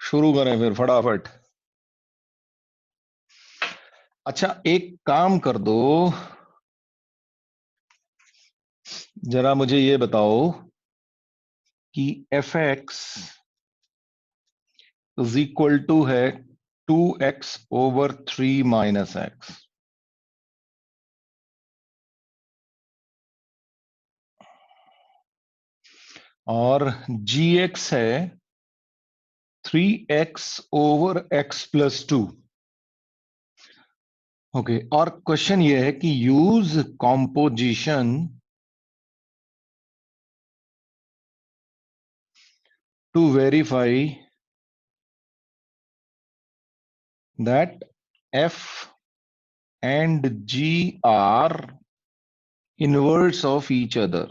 शुरू करें फिर फटाफट। अच्छा एक काम कर दो, जरा मुझे ये बताओ कि f x is equal to है 2x/3 माइनस एक्स, और जी एक्स है 3x/x+2। ओके, और क्वेश्चन ये है कि use composition to verify that f and g are inverse of each other।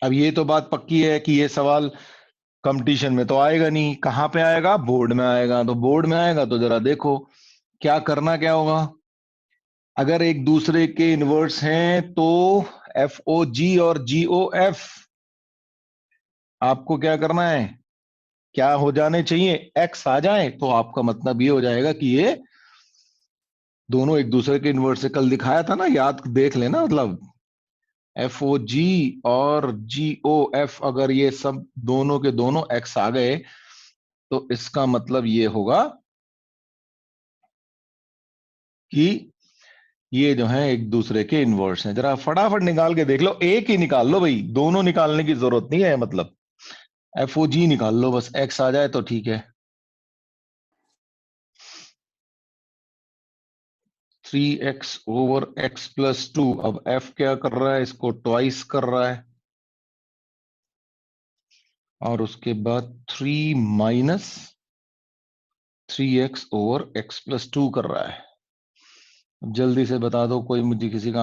अब ये तो बात पक्की है कि ये सवाल कंपटीशन में तो आएगा नहीं, कहां पे आएगा? बोर्ड में आएगा। तो बोर्ड में आएगा तो जरा देखो क्या करना क्या होगा। अगर एक दूसरे के इनवर्स हैं तो एफ ओ जी और जी ओ एफ आपको क्या करना है, क्या हो जाने चाहिए? एक्स आ जाए तो आपका मतलब ये हो जाएगा कि ये दोनों एक दूसरे के इनवर्स से। कल दिखाया था ना, याद देख लेना। मतलब एफ ओ जी और जी ओ एफ, अगर ये सब दोनों के दोनों एक्स आ गए तो इसका मतलब ये होगा कि ये जो है एक दूसरे के इनवर्स हैं। जरा फटाफट निकाल के देख लो, एक ही निकाल लो भाई, दोनों निकालने की जरूरत नहीं है। मतलब एफ ओ जी निकाल लो, बस एक्स आ जाए तो ठीक है। 3x/x+2। अब f क्या कर रहा है, इसको ट्वाइस कर रहा है, और उसके बाद 3 - 3x/x+2 कर रहा है। अब जल्दी से बता दो, कोई मुझे किसी का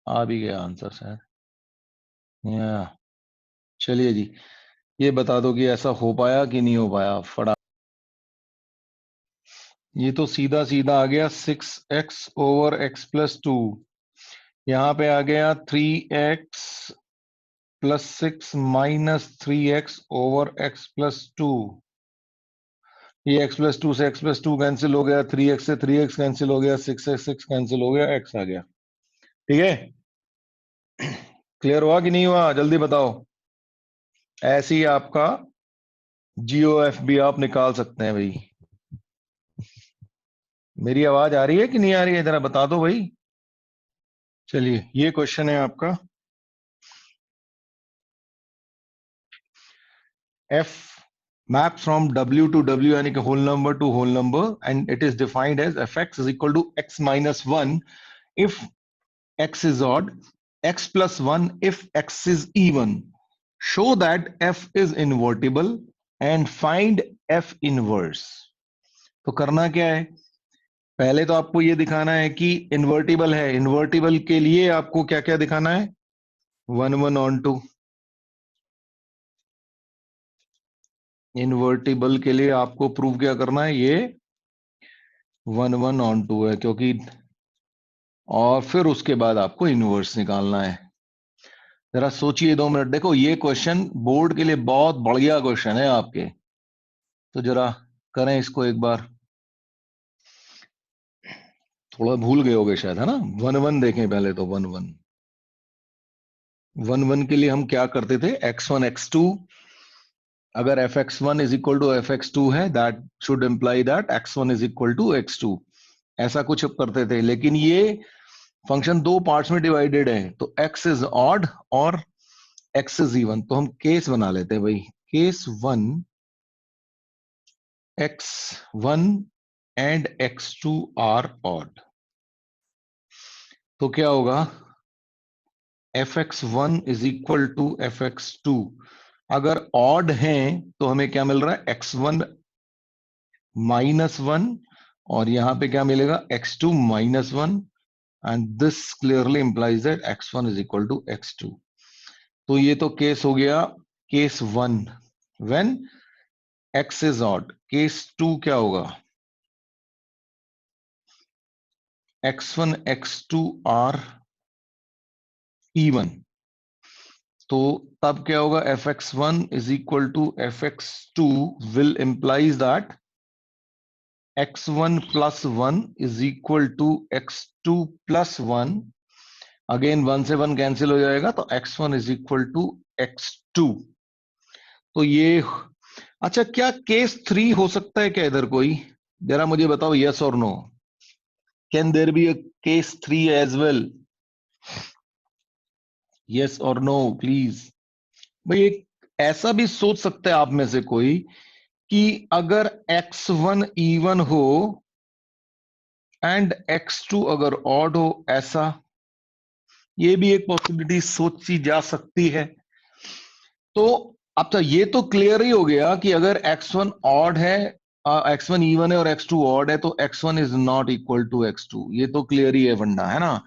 आ भी गया आंसर शायद। या चलिए जी, ये बता दो कि ऐसा हो पाया कि नहीं हो पाया। फटा, ये तो सीधा सीधा आ गया 6x/x+2। यहां पे आ गया 3x+6 - 3x/x+2। ये x+2 से x+2 कैंसिल हो गया, 3x से 3x कैंसिल हो गया, 6 से 6 कैंसिल हो गया, x आ गया। ठीक है, क्लियर हुआ कि नहीं हुआ? जल्दी बताओ। ऐसे ही आपका GOF भी आप निकाल सकते हैं भाई। मेरी आवाज आ रही है कि नहीं आ रही है, जरा बता दो भाई। चलिए, ये क्वेश्चन है आपका। f map from w to w, यानी कि whole number to whole number, and it is defined as fx is equal to x - 1 if x is odd, x plus 1 if x is even. Show that f is invertible and find f inverse। तो करना क्या है, पहले तो आपको ये दिखाना है कि इन्वर्टिबल है। इन्वर्टिबल के लिए आपको क्या क्या दिखाना है? 1 1 ऑन 2। इन्वर्टिबल के लिए आपको प्रूव क्या करना है? ये 1 1 ऑन 2 है, क्योंकि, और फिर उसके बाद आपको इनवर्स निकालना है। जरा सोचिए 2 मिनट। देखो ये क्वेश्चन बोर्ड के लिए बहुत बढ़िया क्वेश्चन है आपके, तो जरा करें इसको एक बार। थोड़ा भूल गए होगे शायद, है ना? 1 1 देखें पहले तो। 1 1 के लिए हम क्या करते थे? x1 x2। अगर f(x1) is equal to f(x2) है, that should imply that x1 is equal to x2। ऐसा कुछ करते थे, लेकिन ये फंक्शन दो पार्ट्स में डिवाइडेड है, तो x इज ऑड और x इज इवन। तो हम केस बना लेते हैं भाई। Case 1, x1 and x2 are odd. तो क्या होगा? fx1 is equal to fx2। अगर ऑड हैं तो हमें क्या मिल रहा है? x1 -1, और यहां पे क्या मिलेगा? x2 -1, and this clearly implies that x1 is equal to x2। तो ये तो केस हो गया case 1, when x is odd. Case 2 क्या होगा? x1 x2 are even. तो तब क्या होगा, fx1 is equal to fx2 will implies that x1 plus 1 is equal to x2 plus 1. Again 1 से 1 कैंसिल हो जाएगा, तो x1 is equal to x2. तो ये, अच्छा क्या केस 3 हो सकता है क्या इधर कोई? जरा मुझे बताओ, यस और no, can there be a case 3 as well? Yes और नो प्लीज। भाई एक ऐसा भी सोच सकता है आप में से कोई कि अगर x1 इवन हो एंड x2 अगर ऑड हो, ऐसा ये भी एक पॉसिबिलिटी सोची जा सकती है। तो अब तो ये तो क्लियर ही हो गया कि अगर x1 ऑड है, x1 इवन है और x2 ऑड है, तो x1 is not equal to x2। ये तो क्लियर ही है फंडा, है ना?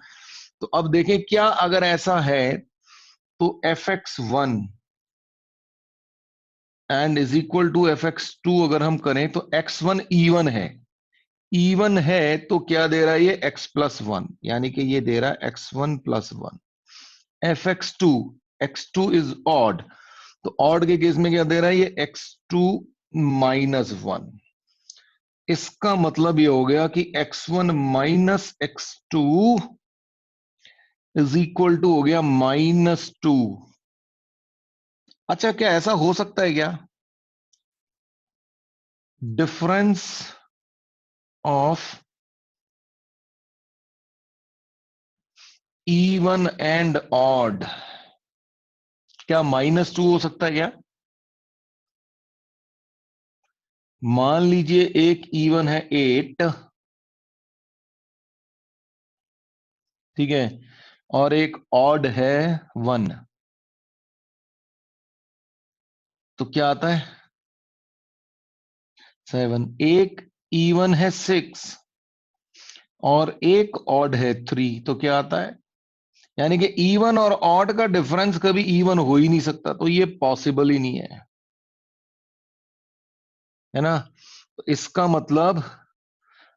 तो अब देखें क्या अगर ऐसा है, तो fx1 and is equal to fx2 अगर हम करें तो x1 इवन है। इवन है तो क्या दे रहा है ये, x प्लस वन, यानी कि ये दे रहा है x1 plus one. fx2, x2 is odd, तो ऑड के केस में क्या दे रहा है ये, x2 माइनस वन। इसका मतलब ये हो गया कि x1 minus x2 is equal to हो गया -2। अच्छा क्या ऐसा हो सकता है क्या, difference of even and odd, क्या -2 हो सकता है क्या? मान लीजिए एक इवन है 8, ठीक है, और एक ऑड है 1, तो क्या आता है 7। एक इवन है 6 और एक ऑड है 3, तो क्या आता है, यानी कि इवन और ऑड का डिफरेंस कभी इवन हो ही नहीं सकता, तो ये पॉसिबल ही नहीं है ना? तो इसका मतलब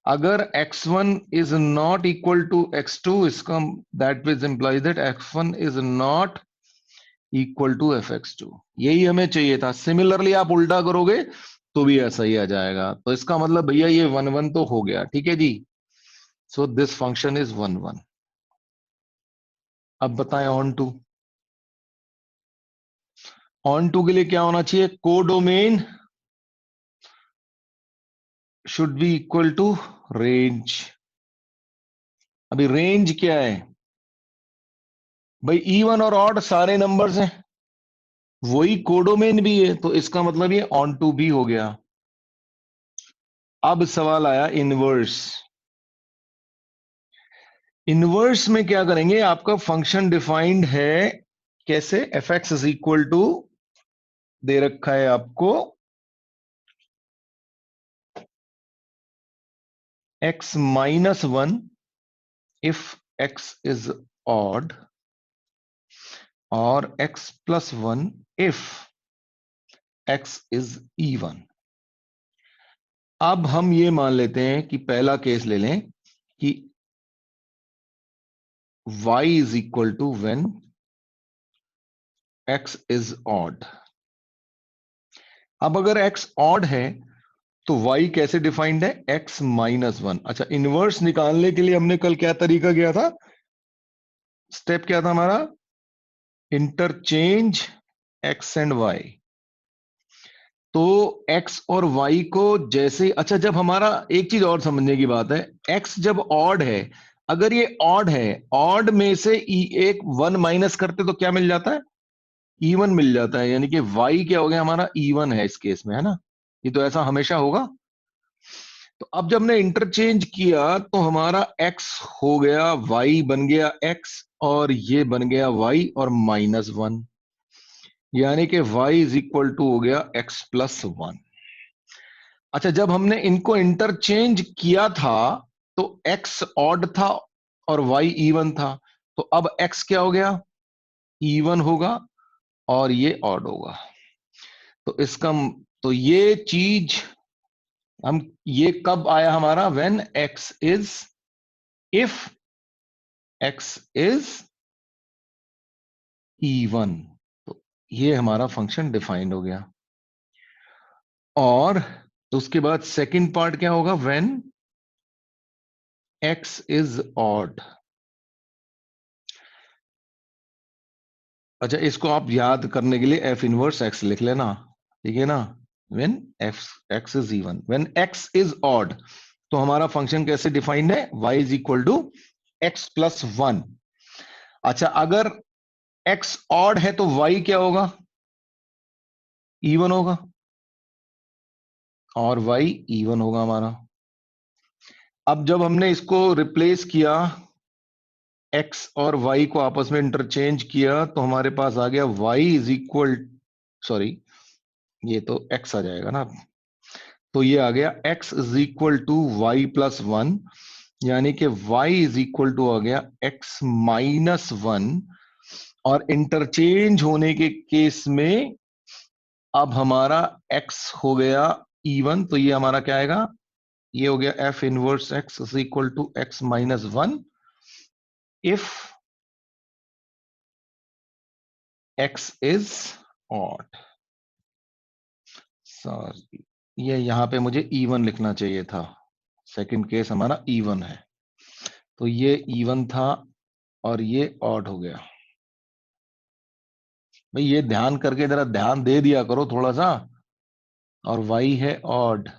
अगर x1 is not equal to x2, इसका that which implies that x1 is not equal to fx2। यही हमें चाहिए था। सिमिलरली आप उल्टा करोगे तो भी ऐसा ही आ जाएगा, तो इसका मतलब भैया ये 1 1 तो हो गया, ठीक है जी। So this function is 1 1। अब बताएं ऑन टू। ऑन टू के लिए क्या होना चाहिए, codomain should be equal to range. अभी रेंज क्या है भाई, इवन और ऑड सारे नंबर्स हैं, वही कोडोमेन भी है, तो इसका मतलब ये ऑन टू भी हो गया। अब सवाल आया इनवर्स। इनवर्स में क्या करेंगे, आपका फंक्शन डिफाइंड है कैसे, f x is equal to, दे रखा है आपको x minus one if x is odd, और x plus one if x is even. अब हम ये मान लेते हैं कि पहला केस ले लें कि y is equal to when x is odd. अब अगर x ऑड है तो y कैसे डिफाइंड है, x माइनस वन। अच्छा, इनवर्स निकालने के लिए हमने कल क्या तरीका किया था, स्टेप क्या था हमारा, इंटरचेंज x एंड y। तो x और y को जैसे, अच्छा जब हमारा, एक चीज और समझने की बात है, x जब ऑड है, अगर ये ऑड है, ऑड में से एक 1 माइनस करते तो क्या मिल जाता है, इवन मिल जाता है, यानी कि y क्या हो गया हमारा, इवन है इस केस में, है ना? ये तो ऐसा हमेशा होगा। तो अब जब हमने इंटरचेंज किया तो हमारा x हो गया, y बन गया x, और ये बन गया y और माइनस वन, यानी कि y इज इक्वल टू हो गया x प्लस वन। अच्छा, जब हमने इनको इंटरचेंज किया था तो x ऑड था और y इवन था, तो अब x क्या हो गया, इवन होगा, और ये ऑड होगा। तो इसका, तो ये चीज हम, ये कब आया हमारा, when x is, if x is even. ये हमारा फंक्शन डिफाइंड हो गया। और उसके बाद सेकंड पार्ट क्या होगा, व्हेन x इज ऑड। अच्छा, इसको आप याद करने के लिए f इनवर्स x लिख लेना, ठीक है ना। When x is even, when x is odd, तो हमारा फंक्शन कैसे डिफाइंड है, y is equal to x plus 1। अच्छा, अगर x ऑड है तो y क्या होगा, इवन होगा, और y इवन होगा हमारा। अब जब हमने इसको रिप्लेस किया, x और y को आपस में इंटरचेंज किया, तो हमारे पास आ गया y इज इक्वल, सॉरी ये तो x आ जाएगा ना, तो ये आ गया x is equal to y plus 1, यानी कि y इज इक्वल टू आ गया x माइनस 1। और इंटरचेंज होने के केस में अब हमारा x हो गया इवन, तो ये हमारा क्या आएगा, ये हो गया f inverse x is equal to x minus 1 if x is odd. Sorry, ये यहां पे मुझे इवन लिखना चाहिए था, सेकंड केस हमारा इवन है, तो ये इवन था और ये ऑड हो गया। भाई ये ध्यान करके जरा ध्यान दे दिया करो थोड़ा सा। और y है ऑड,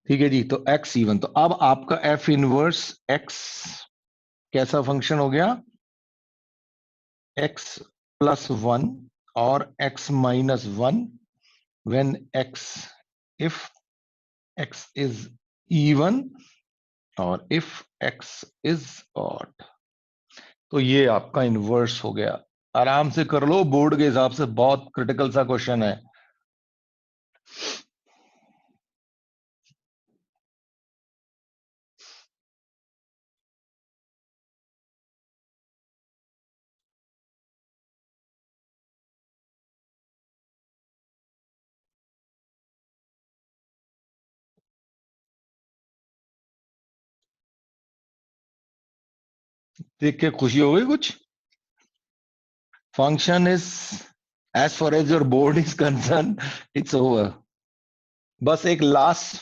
ठीक है जी, तो x इवन। तो अब आपका f इनवर्स x कैसा फंक्शन हो गया, x प्लस 1 और x minus 1 when x, if x is even और इफ x इज ऑड। तो ये आपका इनवर्स हो गया। आराम से कर लो, बोर्ड के हिसाब से बहुत क्रिटिकल सा क्वेश्चन है। देख के खुशी हो गई कुछ। Function is, as far as your board is concern, it's over. बस एक लास्ट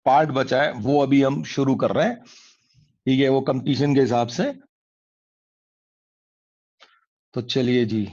पार्ट बचा है, वो अभी हम शुरू कर रहे हैं, ठीक है, वो कंपटीशन के हिसाब से। तो चलिए जी,